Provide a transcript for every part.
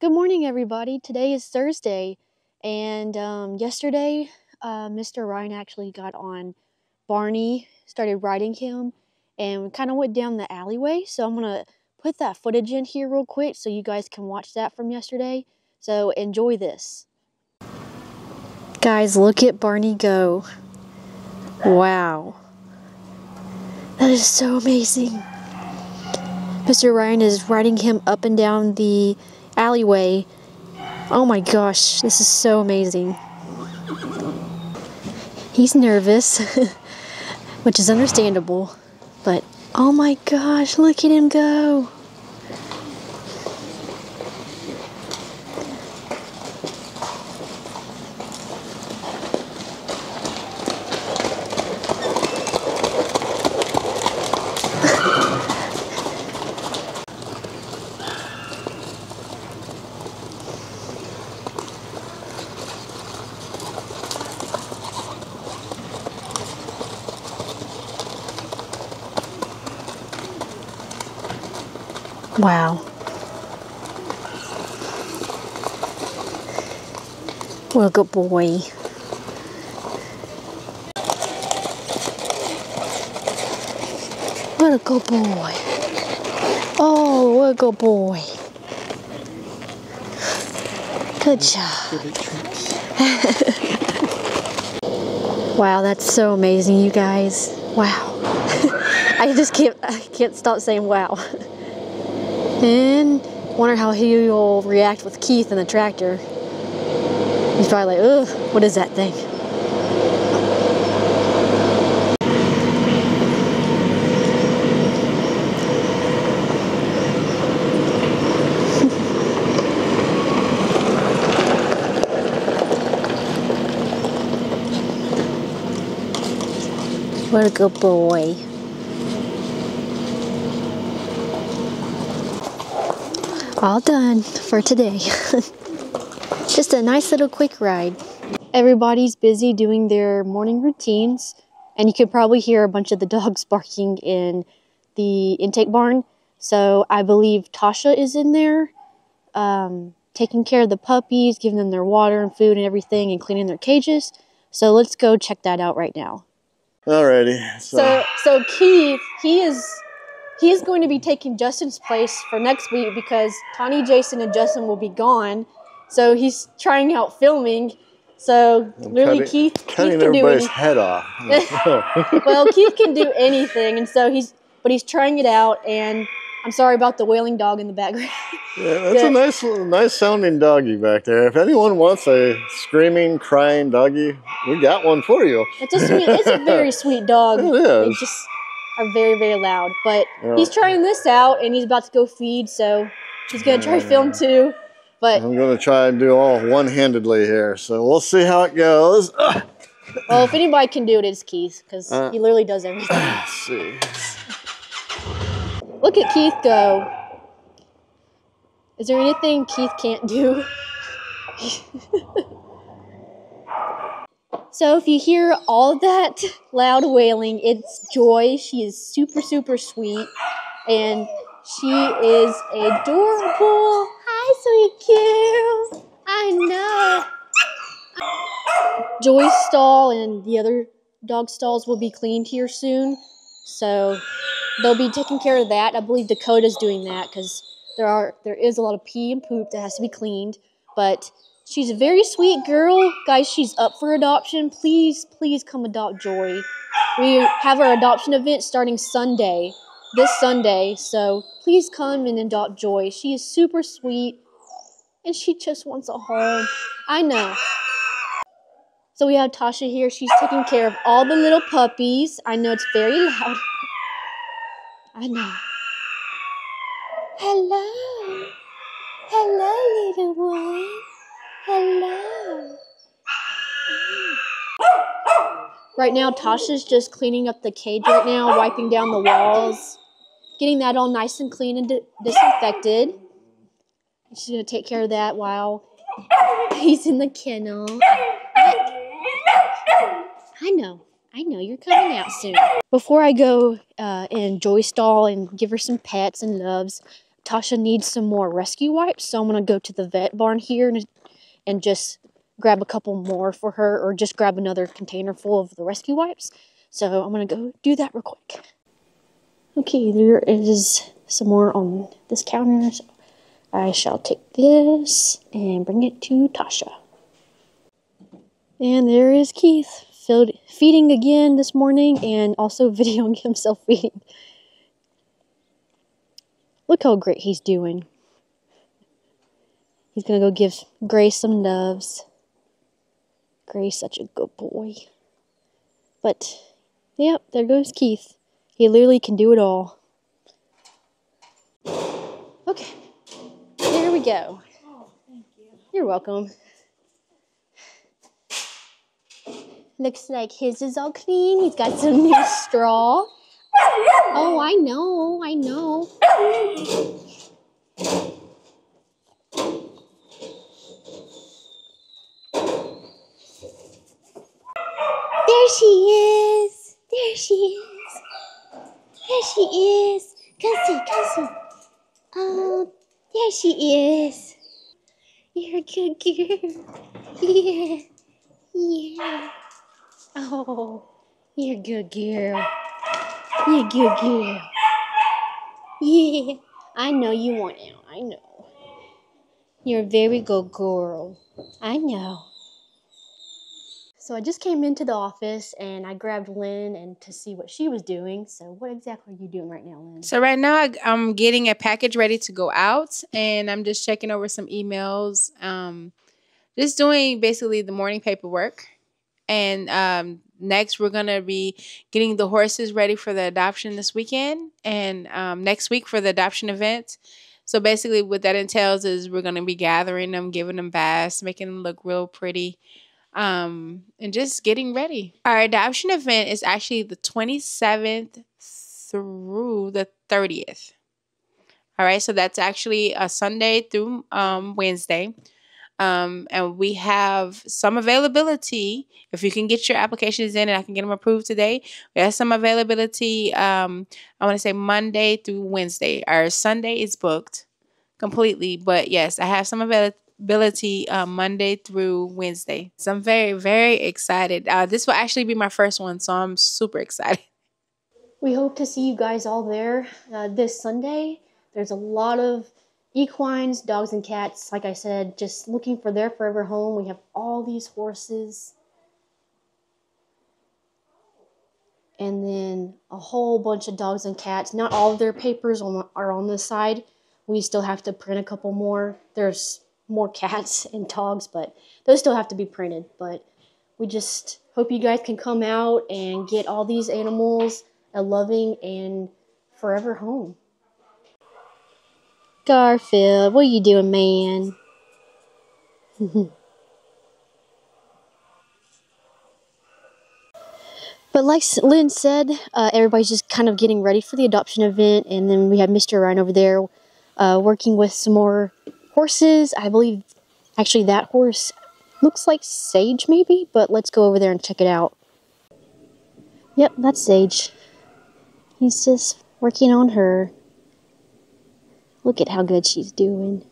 Good morning, everybody. Today is Thursday, and yesterday, Mr. Ryan actually got on Barney, started riding him, and we kind of went down the alleyway. So I'm gonna put that footage in here real quick so you guys can watch that from yesterday. So enjoy this. Guys, look at Barney go. Wow. That is so amazing. Mr. Ryan is riding him up and down the alleyway. Oh my gosh, this is so amazing. He's nervous, which is understandable, but oh my gosh, look at him go. Wow. What a good boy. What a good boy. Oh, what a good boy. Good job. Wow, that's so amazing, you guys. Wow. I can't stop saying wow. And wonder how he will react with Keith in the tractor. He's probably like, ugh, what is that thing? What a good boy. All done for today. Just a nice little quick ride. Everybody's busy doing their morning routines, and you could probably hear a bunch of the dogs barking in the intake barn. So I believe Tasha is in there, taking care of the puppies, giving them their water and food and everything, and cleaning their cages. So let's go check that out right now. Alrighty. So Keith, he is going to be taking Justin's place for next week because Tawny, Jason, and Justin will be gone. So he's trying out filming. So really, Keith can do everybody's head off. Well, Keith can do anything, and so he's trying it out. And I'm sorry about the wailing dog in the background. Yeah, that's a nice sounding doggy back there. If anyone wants a screaming, crying doggy, we got one for you. It's a very sweet dog. It is. They just are very, very loud. But he's trying this out, and he's about to go feed, so he's going to try film too. But I'm going to try and do all one-handedly here, so we'll see how it goes. Well, if anybody can do it, it's Keith, because he literally does everything. Let's see. Look at Keith go. Is there anything Keith can't do? So if you hear all that loud wailing, it's Joy. She is super, super sweet, and she is adorable. Hi, sweet cute. I know. Joy's stall and the other dog stalls will be cleaned here soon, so they'll be taking care of that. I believe Dakota's doing that because there is a lot of pee and poop that has to be cleaned, but she's a very sweet girl. Guys, she's up for adoption. Please, please come adopt Joy. We have our adoption event starting this Sunday, so please come and adopt Joy. She is super sweet, and she just wants a home. I know. So we have Tasha here. She's taking care of all the little puppies. I know it's very loud. I know. Hello. Hello, little one. Hello. Right now, Tasha's just cleaning up the cage right now, wiping down the walls, getting that all nice and clean and disinfected. She's going to take care of that while he's in the kennel. I know, you're coming out soon. Before I go in Joy's stall and give her some pets and loves, Tasha needs some more rescue wipes, so I'm going to go to the vet barn here and just grab a couple more for her, or just grab another container full of the rescue wipes. So I'm going to go do that real quick. Okay, there is some more on this counter. So I shall take this and bring it to Tasha. And there is Keith, feeding again this morning and also videoing himself feeding. Look how great he's doing. He's going to go give Grace some doves. Grace, such a good boy. But, yep, there goes Keith. He literally can do it all. Okay, here we go. Oh, thank you. You're welcome. Looks like his is all clean. He's got some new straw. Oh, I know. There she is. There she is. Come see. Oh, there she is. You're a good girl. Yeah. Oh, you're a good girl. Yeah. I know you want out. I know. You're a very good girl. I know. So I just came into the office and I grabbed Lynn and to see what she was doing. So what exactly are you doing right now, Lynn? So right now I'm getting a package ready to go out, and I'm just checking over some emails. Just doing basically the morning paperwork. And next we're going to be getting the horses ready for the adoption this weekend, and next week for the adoption event. So basically what that entails is we're going to be gathering them, giving them baths, making them look real pretty, and just getting ready. Our adoption event is actually the 27th through the 30th. All right, so that's actually a Sunday through Wednesday. And we have some availability. If you can get your applications in and I can get them approved today, we have some availability. I want to say Monday through Wednesday. Our Sunday is booked completely, but yes, I have some availability Monday through Wednesday. So I'm very, very excited. This will actually be my first one, so I'm super excited. We hope to see you guys all there this Sunday. There's a lot of equines, dogs, and cats, like I said, just looking for their forever home. We have all these horses. And then a whole bunch of dogs and cats. Not all of their papers are on this side. We still have to print a couple more. There's more cats and dogs, but those still have to be printed. But we just hope you guys can come out and get all these animals a loving and forever home. Garfield, what are you doing, man? But like Lynn said, everybody's just kind of getting ready for the adoption event. And then we have Mr. Ryan over there working with some more horses. I believe, actually, that horse looks like Sage, maybe. But let's go over there and check it out. Yep, that's Sage. He's just working on her. Look at how good she's doing.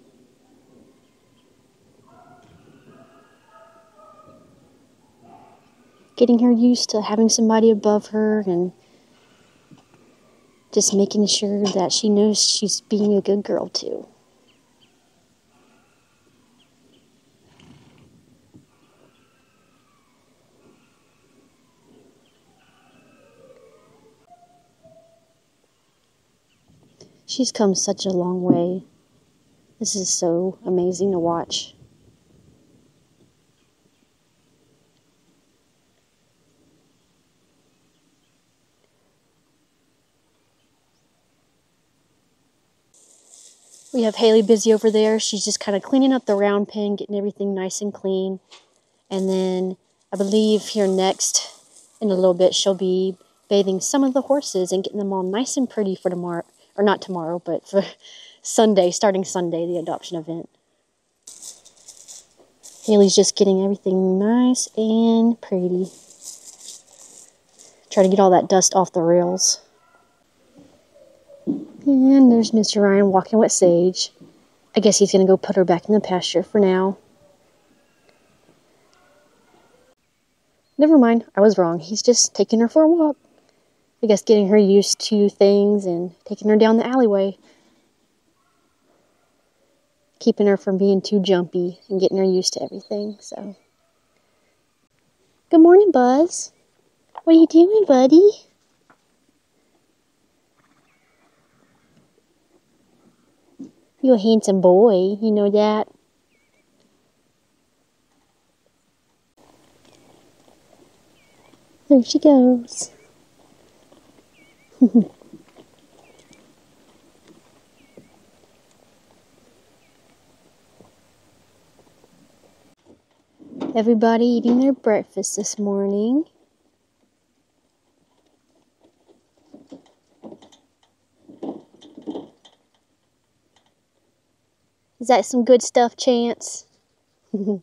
Getting her used to having somebody above her and just making sure that she knows she's being a good girl too. She's come such a long way. This is so amazing to watch. We have Haley busy over there. She's just kind of cleaning up the round pen, getting everything nice and clean. And then I believe here next, in a little bit, she'll be bathing some of the horses and getting them all nice and pretty for tomorrow. Or not tomorrow, but for Sunday, starting Sunday, the adoption event. Haley's just getting everything nice and pretty. Try to get all that dust off the rails. And there's Mr. Ryan walking with Sage. I guess he's going to go put her back in the pasture for now. Never mind, I was wrong. He's just taking her for a walk. I guess getting her used to things and taking her down the alleyway. Keeping her from being too jumpy and getting her used to everything, so. Good morning, Buzz. What are you doing, buddy? You're a handsome boy, you know that. There she goes. Everybody eating their breakfast this morning. Is that some good stuff, Chance? The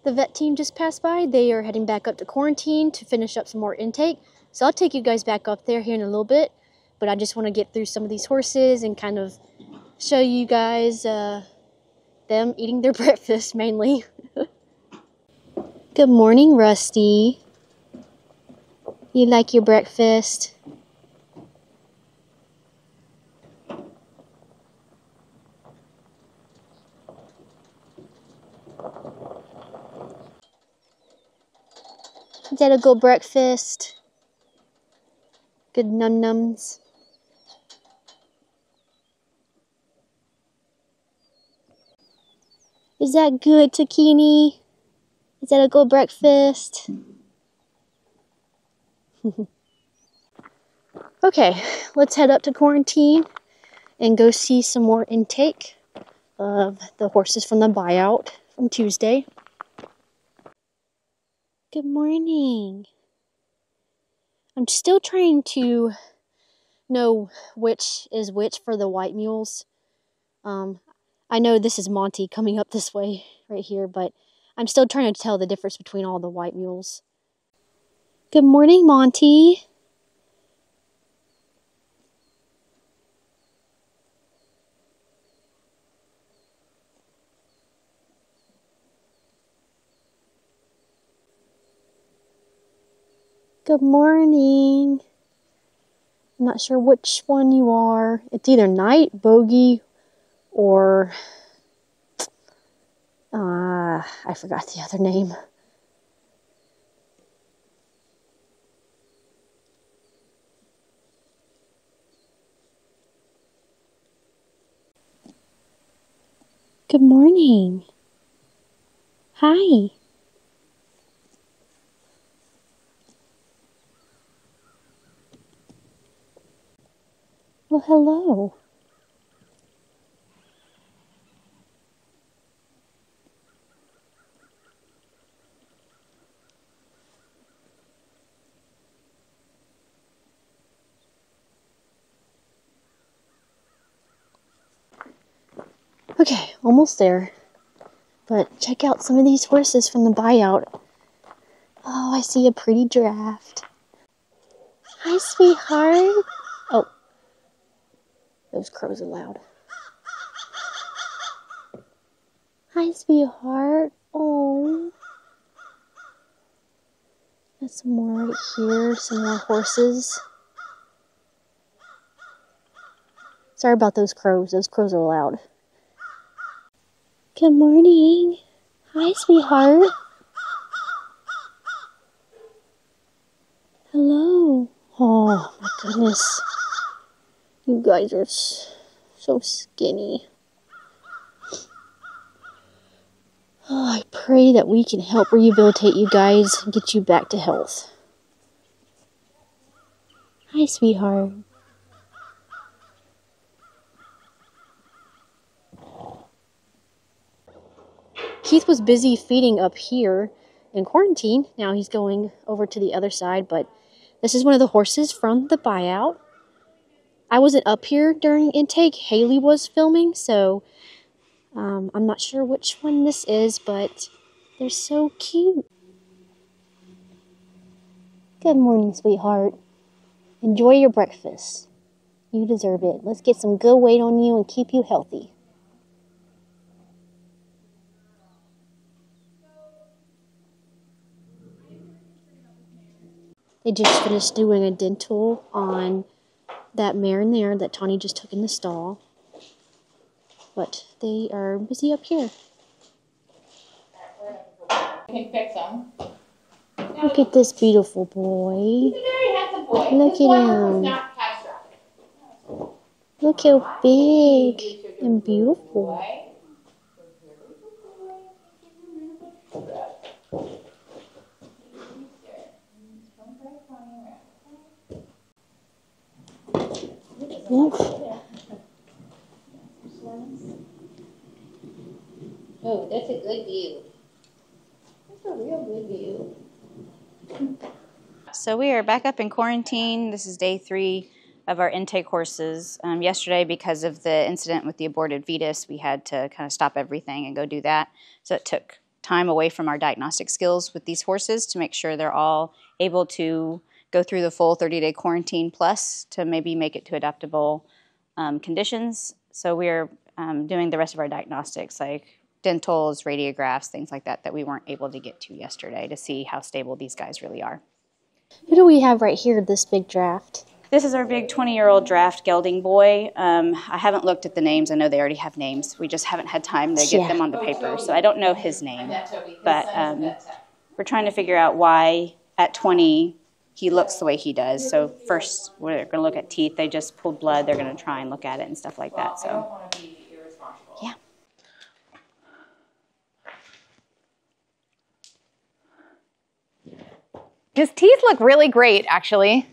vet team just passed by. They are heading back up to quarantine to finish up some more intake. So I'll take you guys back up there here in a little bit. But I just want to get through some of these horses and kind of show you guys them eating their breakfast mainly. Good morning, Rusty. You like your breakfast? Is that a good breakfast? Good num-nums. Is that good, Takini? Is that a good breakfast? Okay, let's head up to quarantine and go see some more intake of the horses from the buyout from Tuesday. Good morning. I'm still trying to know which is which for the white mules. I know this is Monty coming up this way right here, but I'm still trying to tell the difference between all the white mules. Good morning, Monty. Good morning. I'm not sure which one you are. It's either Knight, Bogey, or I forgot the other name. Good morning. Hi. Well, hello. Okay, almost there. But check out some of these horses from the buyout. Oh, I see a pretty draft. Hi, sweetheart. Oh, those crows are loud. Hi, sweetheart. Oh. Got some more right here, some more horses. Sorry about those crows. Those crows are loud. Good morning. Hi, sweetheart. Hello. Oh, my goodness. You guys are so skinny. Oh, I pray that we can help rehabilitate you guys and get you back to health. Hi, sweetheart. Keith was busy feeding up here in quarantine. Now he's going over to the other side, but this is one of the horses from the buyout. I wasn't up here during intake. Haley was filming, so I'm not sure which one this is, but they're so cute. Good morning, sweetheart. Enjoy your breakfast. You deserve it. Let's get some good weight on you and keep you healthy. They just finished doing a dental on that mare in there that Tawny just took in the stall. But they are busy up here. Can fix them. Look at this beautiful boy. He's a very handsome boy. Look at him. Not catastrophic. Look how big and beautiful. Oof. Oh, that's a good view. That's a real good view. So we are back up in quarantine. This is day 3 of our intake horses. Yesterday, because of the incident with the aborted fetus, we had to kind of stop everything and go do that. So it took time away from our diagnostic skills with these horses to make sure they're all able to go through the full 30-day quarantine plus to maybe make it to adaptable conditions. So we're doing the rest of our diagnostics, like dentals, radiographs, things like that, that we weren't able to get to yesterday to see how stable these guys really are. Who do we have right here, this big draft? This is our big 20-year-old draft gelding boy. I haven't looked at the names. I know they already have names. We just haven't had time to get them on the paper, so I don't know his name. But we're trying to figure out why at 20 he looks the way he does. So first we're going to look at teeth. They just pulled blood. They're going to try and look at it and stuff like that. So yeah. His teeth look really great, actually.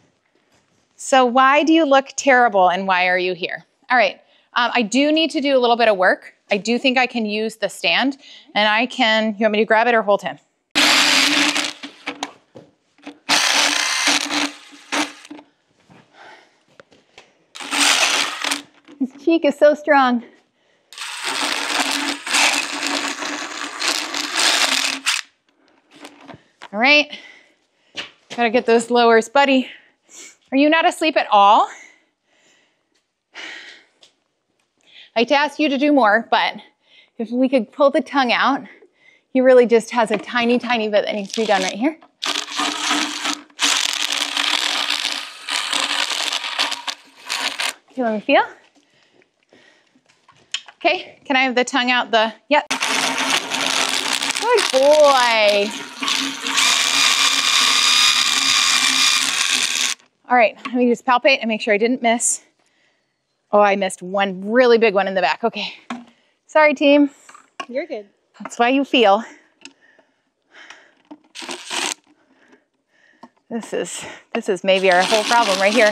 So why do you look terrible and why are you here? All right, I do need to do a little bit of work. I do think I can use the stand and I can, you want me to grab it or hold him? His cheek is so strong. All right. Gotta get those lowers. Buddy, are you not asleep at all? I like to ask you to do more, but if we could pull the tongue out, he really just has a tiny, tiny bit that needs to be done right here. Okay, let me feel. Okay, can I have the tongue out? Yep. Good boy. All right, let me just palpate and make sure I didn't miss. Oh, I missed one really big one in the back. Okay, sorry team. You're good. That's why you feel. This is maybe our whole problem right here.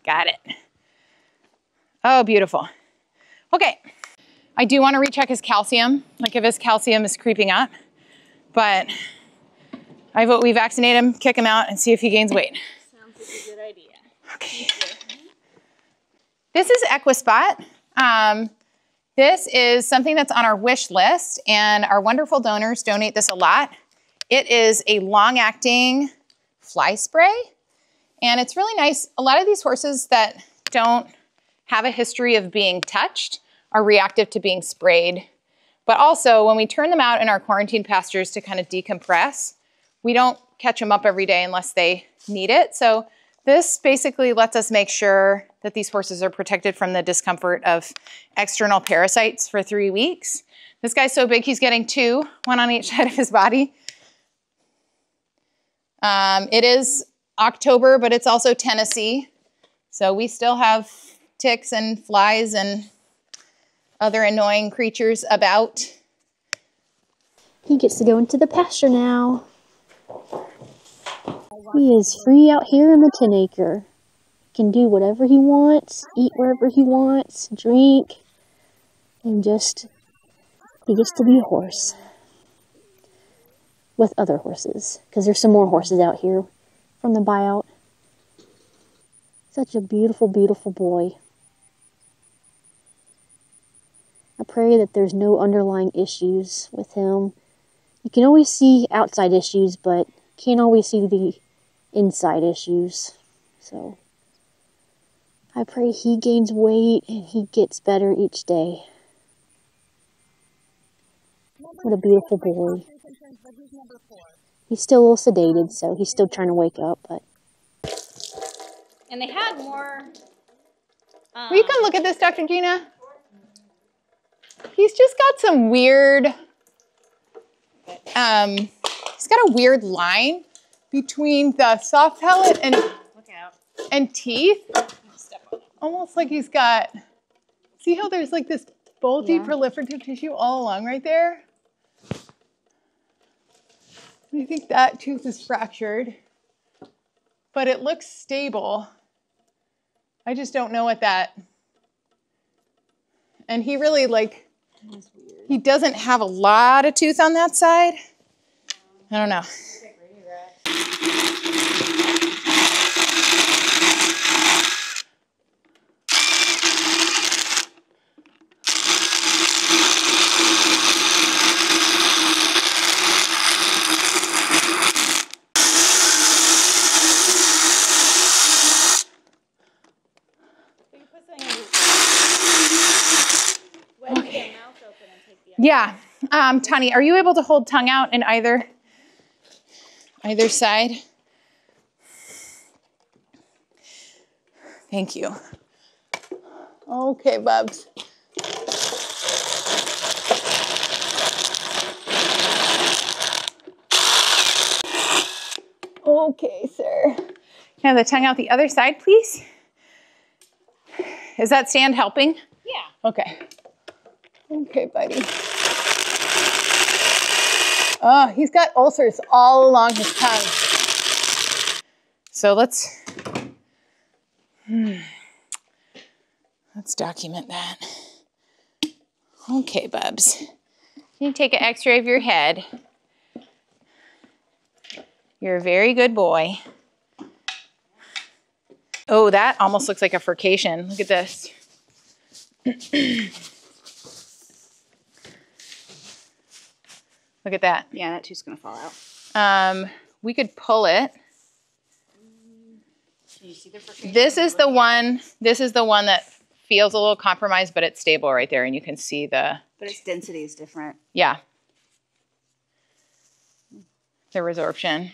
Got it. Oh, beautiful. Okay. I do want to recheck his calcium, like if his calcium is creeping up, but I vote we vaccinate him, kick him out, and see if he gains weight. Sounds like a good idea. Okay. This is EquiSpot. This is something that's on our wish list, and our wonderful donors donate this a lot. It is a long-acting fly spray, and it's really nice. A lot of these horses that don't have a history of being touched are reactive to being sprayed. But also, when we turn them out in our quarantine pastures to kind of decompress, we don't catch them up every day unless they need it. So this basically lets us make sure that these horses are protected from the discomfort of external parasites for 3 weeks. This guy's so big, he's getting 2, one on each side of his body. It is October, but it's also Tennessee. So we still have ticks and flies and other annoying creatures about. He gets to go into the pasture now. He is free out here in the 10-acre. Can do whatever he wants, eat wherever he wants, drink, and he gets to be a horse with other horses, because there's some more horses out here from the buyout. Such a beautiful, beautiful boy. pray that there's no underlying issues with him. You can always see outside issues, but can't always see the inside issues. So I pray he gains weight and he gets better each day. What a beautiful boy. He's still a little sedated, so he's still trying to wake up, but. And they had more. Will you come look at this, Dr. Gina? He's just got some weird, he's got a weird line between the soft palate and teeth. Almost like he's got, see how there's like this bulgy proliferative tissue all along right there? I think that tooth is fractured, but it looks stable. I just don't know what that, and he really he doesn't have a lot of tooth on that side. I don't know. Yeah. Tani, are you able to hold tongue out in either side? Thank you. Okay, Bubs. Okay, sir. Now the tongue out the other side, please. Is that stand helping? Yeah. Okay. Okay, buddy. Oh, he's got ulcers all along his tongue. So let's document that. Okay, Bubs. You take an x-ray of your head. You're a very good boy. Oh, that almost looks like a furcation. Look at this. Look at that. Yeah, that tooth's gonna fall out. We could pull it. Can you see the furcation? This is the one that feels a little compromised, but it's stable right there, and you can see the. But its density is different. Yeah. The resorption.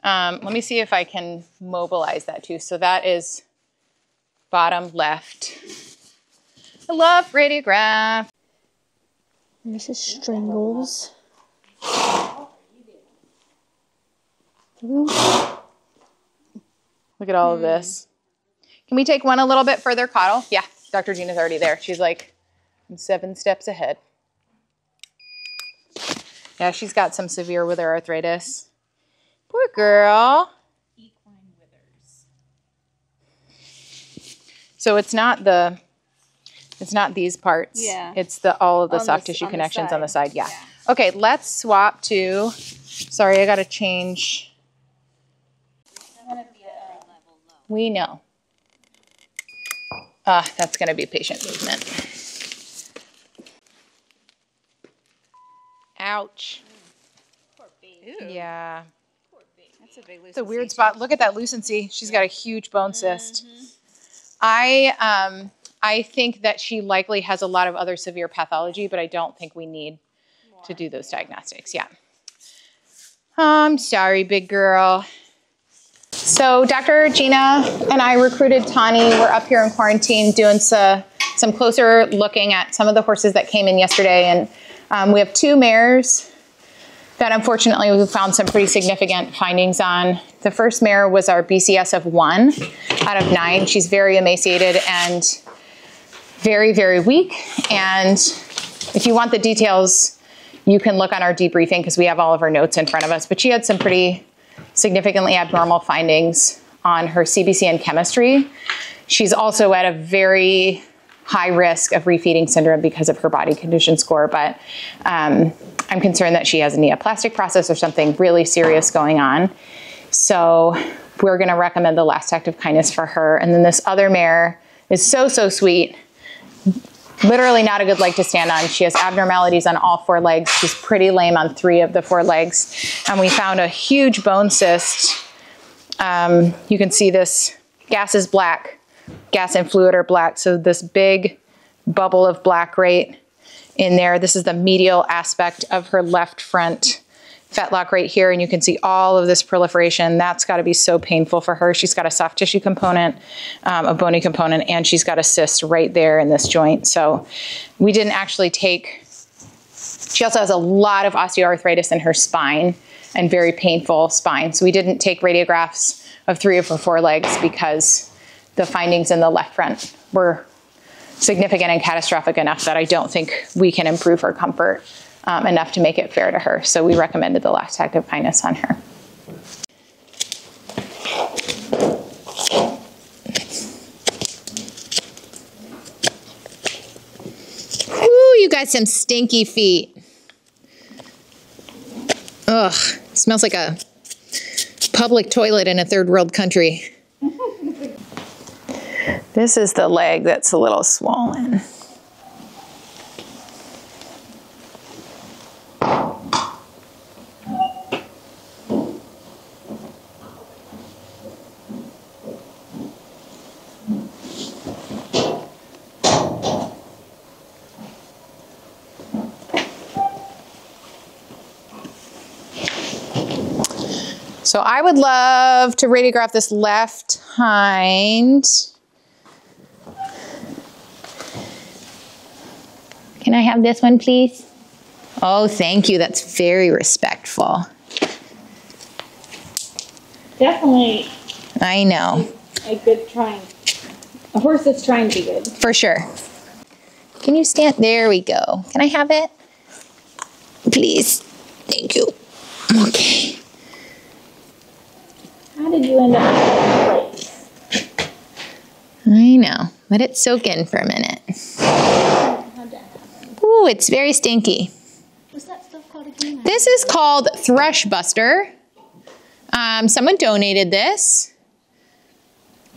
Let me see if I can mobilize that too. So that is bottom left. I love radiograph. This is Strangles. Look at all of this. Can we take one a little bit further, Cottle? Yeah, Dr. Gina's already there. She's like, I'm 7 steps ahead. Yeah, she's got some severe wither arthritis. Poor girl. Equine withers. So it's not these parts. Yeah. It's all of the On soft the- tissue on the connections on the side. side. Yeah. Okay, let's swap to, sorry, I got to change. We know. That's going to be patient movement. Ouch. Poor baby. Yeah. Poor baby. That's a big lucency. It's a weird spot. Look at that lucency. She's got a huge bone cyst. I think that she likely has a lot of other severe pathology, but I don't think we need to do those diagnostics. Yeah. I'm sorry, big girl. So Dr. Gina and I recruited Tani. We're up here in quarantine doing some closer looking at some of the horses that came in yesterday. And we have 2 mares that unfortunately we found some pretty significant findings on. The first mare was our BCS of 1 out of 9. She's very emaciated and very, very weak. And if you want the details, you can look on our debriefing because we have all of our notes in front of us. But she had some pretty significantly abnormal findings on her CBC and chemistry. She's also at a very high risk of refeeding syndrome because of her body condition score. But I'm concerned that she has a neoplastic process or something really serious going on. So we're going to recommend the last act of kindness for her. And then this other mare is so, so sweet. Literally not a good leg to stand on. She has abnormalities on all 4 legs. She's pretty lame on 3 of the 4 legs. And we found a huge bone cyst. You can see this gas is black. Gas and fluid are black. So this big bubble of black right in there. This is the medial aspect of her left front fetlock right here. And you can see all of this proliferation. That's got to be so painful for her. She's got a soft tissue component, a bony component, and she's got a cyst right there in this joint. So we didn't actually take, she also has a lot of osteoarthritis in her spine and very painful spine. So we didn't take radiographs of 3 of her 4 legs because the findings in the left front were significant and catastrophic enough that I don't think we can improve her comfort enough to make it fair to her. So we recommended the last act of kindness on her. Ooh, you got some stinky feet. Ugh, smells like a public toilet in a third world country. This is the leg that's a little swollen. So I would love to radiograph this left hind. Can I have this one, please? Oh, thank you. That's very respectful. Definitely I know. a good trying. A horse that's trying to be good. For sure. Can you stand? There we go. Can I have it? Please. Thank you. Okay. How did you end up in that place? I know. Let it soak in for a minute. How'd that happen? Ooh, it's very stinky. What's that stuff called again? This is called Thrush Buster. Someone donated this.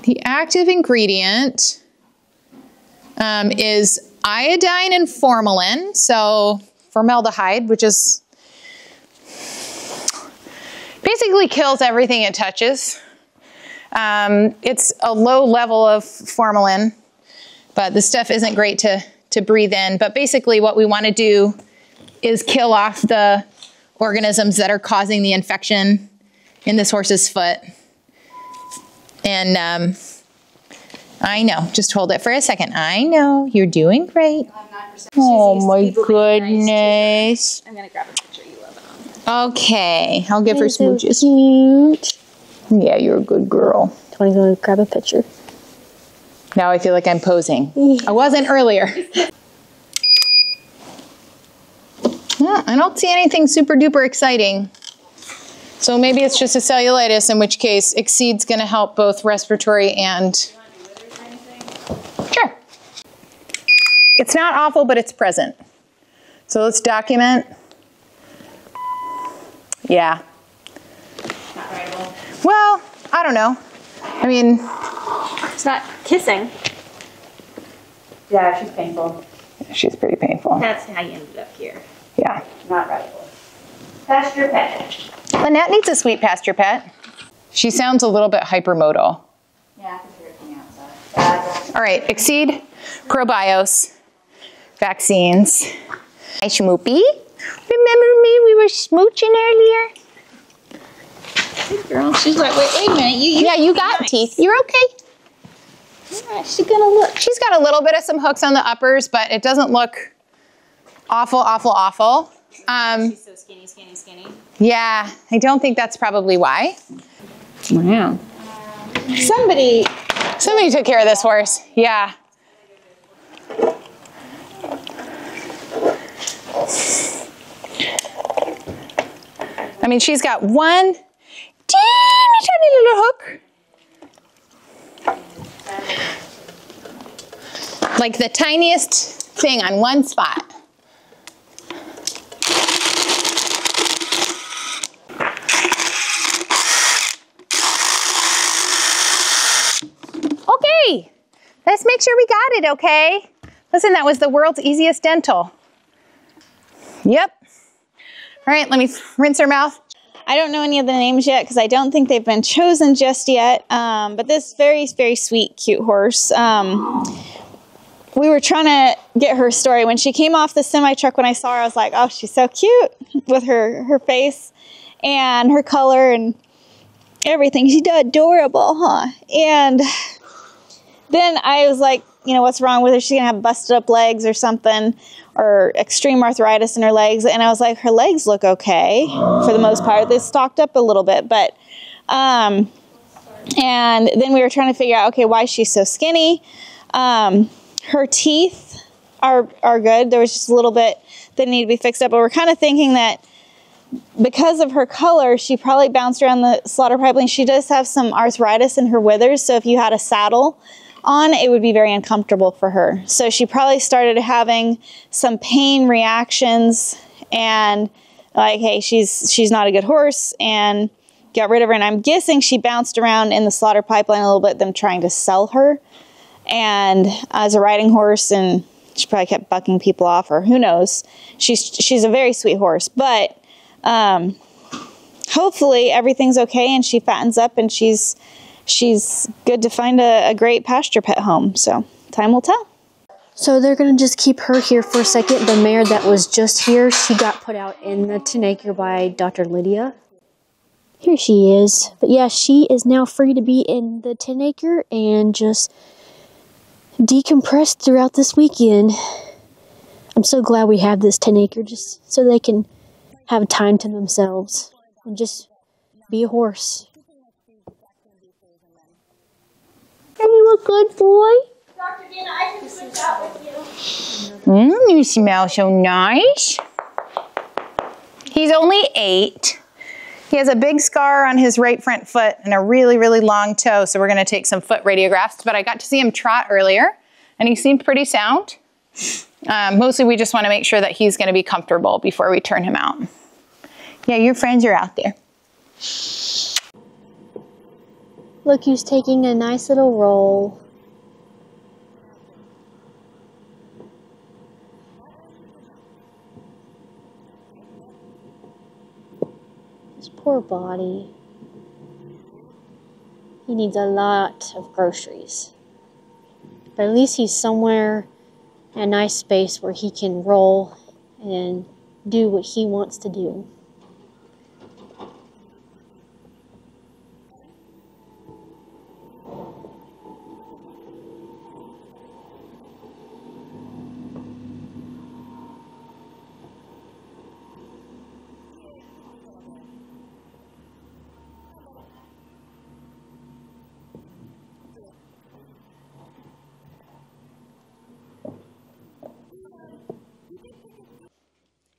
The active ingredient is iodine and formalin, so formaldehyde, which is basically kills everything it touches. It's a low level of formalin, but the stuff isn't great to breathe in. But basically what we want to do is kill off the organisms that are causing the infection in this horse's foot. And I know, just hold it for a second. I know, you're doing great. Oh my goodness. I'm gonna grab a picture. You love it on. Okay, I'll give her smooches. So cute. Yeah, you're a good girl. Tony's gonna grab a picture. Now I feel like I'm posing. I wasn't earlier. Yeah, I don't see anything super duper exciting. So maybe it's just a cellulitis, in which case Exceed's gonna help both respiratory and... Sure. It's not awful, but it's present. So let's document. Yeah. Not writable. Well, I don't know. I mean... It's not kissing. Yeah, she's painful. She's pretty painful. That's how you ended up here. Yeah. Not writable. Pasture pet. Lynette needs a sweet pasture pet. She sounds a little bit hypermodal. Yeah, I can hear it coming outside. All right, Exceed, Probios, vaccines. Hi, Schmoopy. Remember me? We were smooching earlier. Girl, she's like, wait a minute. Yeah, you got teeth. You're okay. Yeah, she's gonna look. She's got a little bit of some hooks on the uppers, but it doesn't look awful, awful, awful. She's so skinny, skinny, skinny. Yeah, I don't think that's probably why. Wow. Somebody Somebody took care of this horse. Yeah. I mean, she's got one teeny tiny little hook. Like the tiniest thing on one spot. Okay, let's make sure we got it, okay? Listen, that was the world's easiest dental. Yep. All right, let me rinse her mouth. I don't know any of the names yet because I don't think they've been chosen just yet. But this very, very sweet, cute horse. We were trying to get her story. When she came off the semi-truck, when I saw her, I was like, oh, she's so cute with her face and her color and everything. She's adorable, huh? And then I was like, you know, what's wrong with her? She's going to have busted up legs or something, or extreme arthritis in her legs. And I was like, her legs look okay for the most part. They stalked up a little bit, but, and then we were trying to figure out, okay, why she's so skinny. Her teeth are good. There was just a little bit that needed to be fixed up, but we're kind of thinking that because of her color, she probably bounced around the slaughter pipeline. She does have some arthritis in her withers, so if you had a saddle on, it would be very uncomfortable for her. So she probably started having some pain reactions and like, hey, she's not a good horse, and got rid of her. And I'm guessing she bounced around in the slaughter pipeline a little bit, them trying to sell her. And as a riding horse, and she probably kept bucking people off, or who knows. She's a very sweet horse, but hopefully everything's okay and she fattens up and she's good to find a great pasture pet home. So time will tell. So they're going to just keep her here for a second. The mare that was just here, she got put out in the 10 acre by Dr. Lydia. Here she is. But yeah, she is now free to be in the 10 acre and just decompress throughout this weekend. I'm so glad we have this 10 acre just so they can have time to themselves and just be a horse. Are you a good boy? Dr. Dana, I can switch out with you. You smell so nice. He's only 8. He has a big scar on his right front foot and a really, really long toe, so we're going to take some foot radiographs. But I got to see him trot earlier, and he seemed pretty sound. Mostly we just want to make sure that he's going to be comfortable before we turn him out. Yeah, your friends are out there. Look, he's taking a nice little roll. His poor body. He needs a lot of groceries. But at least he's somewhere in a nice space where he can roll and do what he wants to do.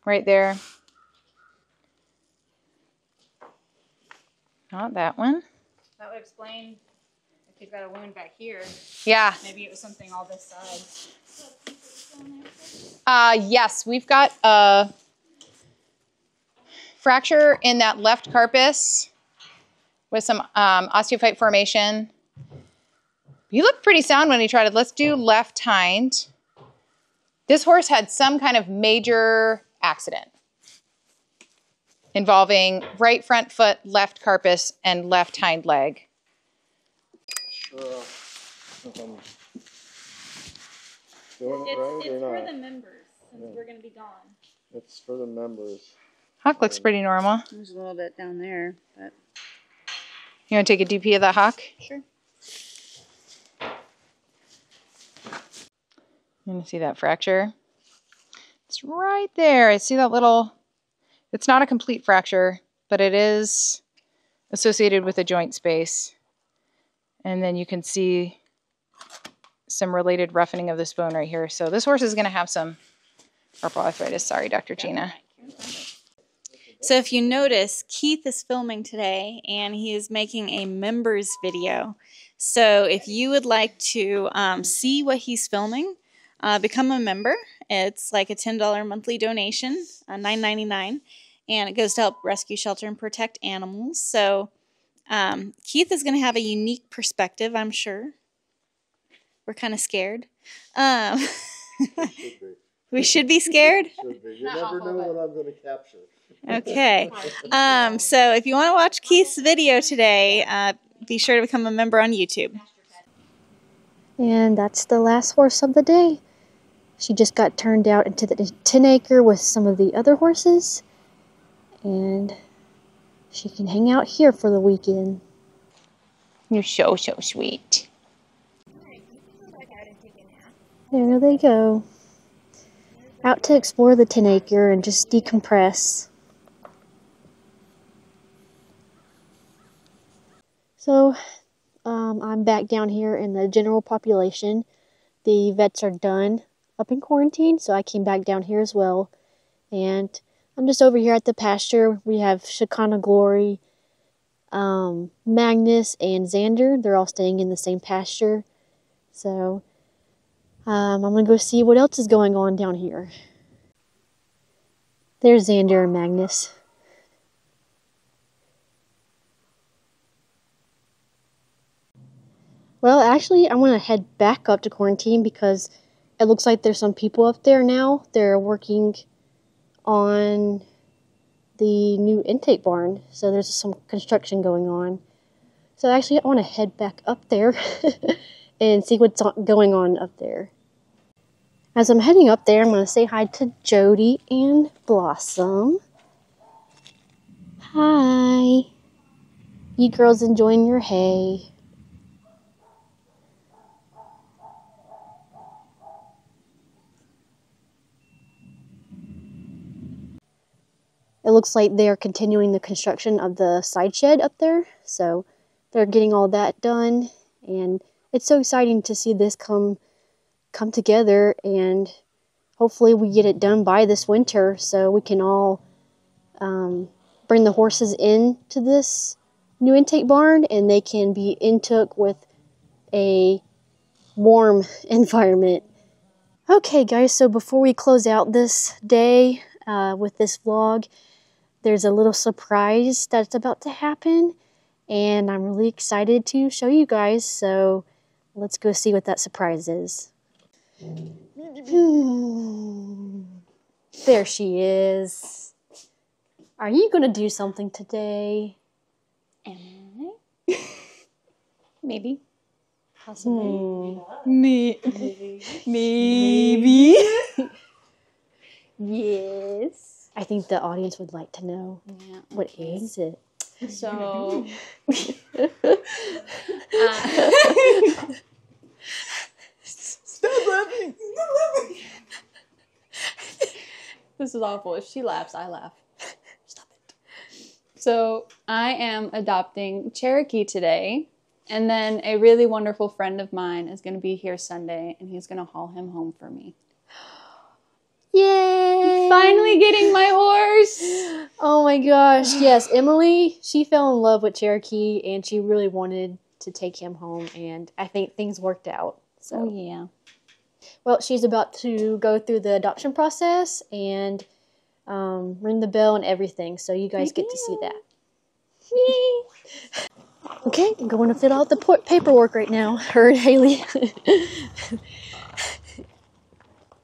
Right there. Not that one. That would explain if he's got a wound back here. Yeah. Maybe it was something all this side. Yes, we've got a fracture in that left carpus with some osteophyte formation. He looked pretty sound when he tried it. Let's do left hind. This horse had some kind of major accident involving right front foot, left carpus, and left hind leg. Sure. If I'm doing it right It's or for not. the members, since we're going to be gone. It's for the members. Hock looks pretty normal. There's a little bit down there, but You want to take a DP of that hock? sure. You want to see that fracture? It's right there. I see that little, it's not a complete fracture, but it is associated with a joint space. And then you can see some related roughening of this bone right here. So this horse is going to have some carpal arthritis. Sorry, Dr. Gina. So if you notice, Keith is filming today, and he is making a members video. So if you would like to see what he's filming, become a member. It's like a $10 monthly donation, $9.99, and it goes to help rescue, shelter, and protect animals. So Keith is going to have a unique perspective, I'm sure. We're kind of scared. We should be scared? Should be. You never know what I'm going to capture. Okay. So if you want to watch Keith's video today, be sure to become a member on YouTube. And that's the last horse of the day. She just got turned out into the 10 acre with some of the other horses. And she can hang out here for the weekend. You're so sweet. There they go. Out to explore the 10 acre and just decompress. So, I'm back down here in the general population. The vets are done up in quarantine, so I came back down here as well. And I'm just over here at the pasture. We have Shekinah Glory, Magnus, and Xander. They're all staying in the same pasture. So, I'm going to go see what else is going on down here. There's Xander and Magnus. Well, actually, I want to head back up to quarantine because it looks like there's some people up there now. They're working on the new intake barn. So there's some construction going on. So actually, I want to head back up there and see what's going on up there. As I'm heading up there, I'm going to say hi to Jody and Blossom. Hi. You girls enjoying your hay? It looks like they're continuing the construction of the side shed up there. So they're getting all that done. And it's so exciting to see this come together, and hopefully we get it done by this winter so we can all bring the horses into this new intake barn and they can be intook with a warm environment. Okay guys, so before we close out this day with this vlog, there's a little surprise that's about to happen and I'm really excited to show you guys, so let's go see what that surprise is. There she is. Are you going to do something today? Am I? Maybe. Possibly. Maybe. Yes. I think the audience would like to know. Yeah. What is it? So, Stop laughing. this is awful. If she laughs, I laugh. Stop it. So, I am adopting Cherokee today, and then a really wonderful friend of mine is going to be here Sunday, and he's going to haul him home for me. Yay! Finally getting my horse! Oh my gosh, yes. Emily, she fell in love with Cherokee, and she really wanted to take him home, and I think things worked out. So. Oh, yeah. Well, she's about to go through the adoption process and ring the bell and everything, so you guys get to see that. Yay! Okay, I'm going to fill out the paperwork right now. Her and Haley.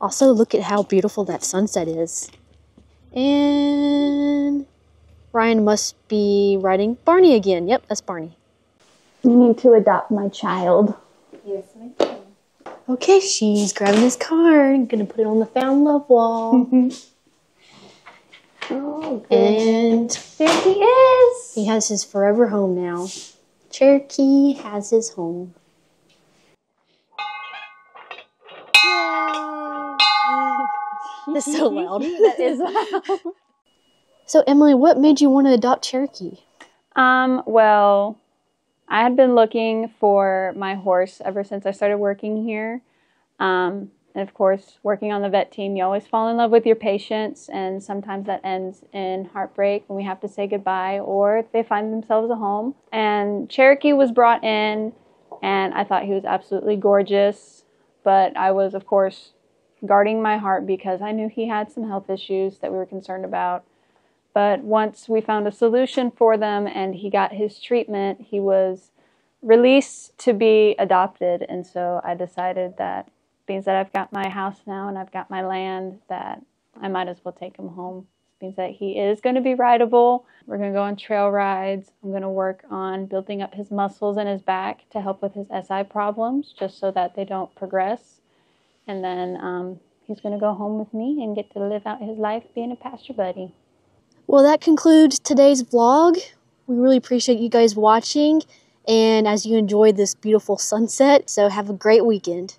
Also, look at how beautiful that sunset is. And Ryan must be riding Barney again. Yep, that's Barney. You need to adopt my child. Yes, I do. Okay, she's grabbing his card. Gonna put it on the found love wall. Oh, good. And There he is! he has his forever home now. Cherokee has his home. That's so loud. That is loud. So, Emily, what made you want to adopt Cherokee? Well, I had been looking for my horse ever since I started working here. And of course, working on the vet team, you always fall in love with your patients, and sometimes that ends in heartbreak when we have to say goodbye or they find themselves a home. And Cherokee was brought in, and I thought he was absolutely gorgeous, but I was, of course, guarding my heart because I knew he had some health issues that we were concerned about. But once we found a solution for them and he got his treatment, he was released to be adopted. And so I decided that Being that I've got my house now and I've got my land, that I might as well take him home. Means that he is going to be rideable. We're going to go on trail rides. I'm going to work on building up his muscles in his back to help with his SI problems, just so that they don't progress. And then he's going to go home with me and get to live out his life being a pasture buddy. Well, that concludes today's vlog. We really appreciate you guys watching, and as you enjoyed this beautiful sunset, so have a great weekend.